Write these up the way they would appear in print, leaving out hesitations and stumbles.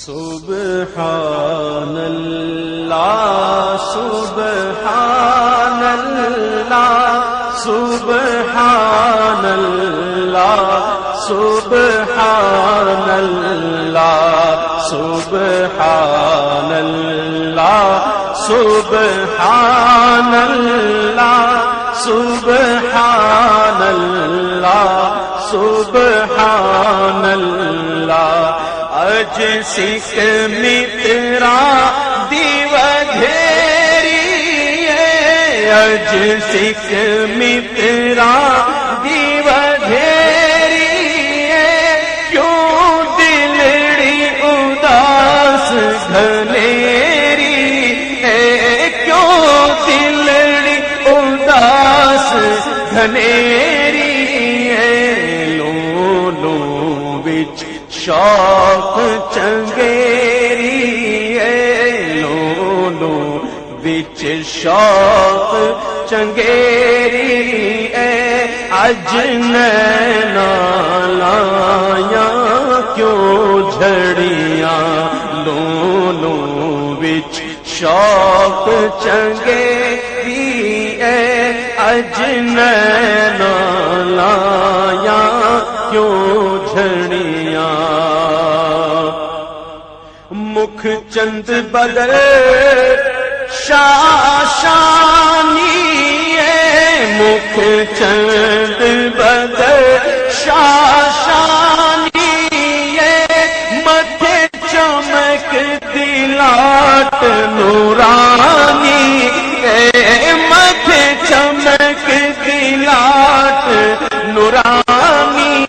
سبحان اللہ سبحان اللہ سبحان اللہ سبحان اللہ سبحان اللہ سبحان اللہ سبحان اللہ سبحان اللہ اج سکھ مترا دیو دھیری اج سکھ مترا دیو دھیری کیوں دلڑی اداس گھنیری کیوں دلڑی اداس گھنیری لو لو وچ شوق چنگیری لو لو وچ شوق چنگیری اج نینا لایا کیوں جھڑیاں لو لو وچ شوق چنگیری اج نینا لایا کیوں جھڑیاں مکھ چند بدر شاشانی مکھ چند بدر شاشانی متھے چمک دلاٹ نورانی متھے چمک دلاٹ نورانی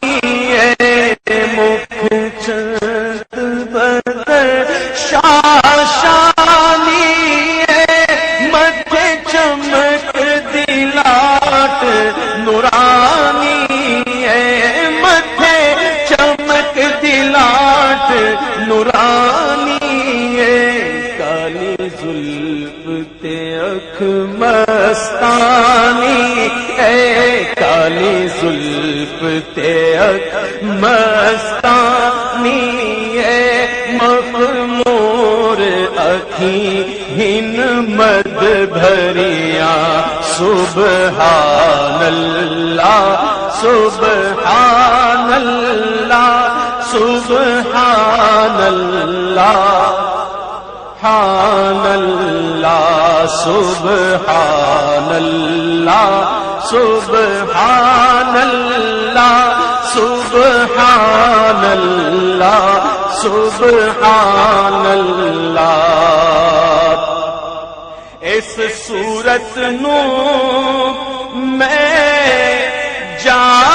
مکھ چند بدر شاشانی متھے چمک دلاٹ نورانی متھے چمک دلاٹ نورانی کالی زلف تے اکھ مستانی کالی زلف تے اکھ مستانی مخمور اکھی ہن مد بھریا سبحان اللہ سبحان اللہ سبحان اللہ سبحان اللہ سبحان اللہ سبحان اللہ سبحان اللہ سبحان اللہ اس صورت نو میں جان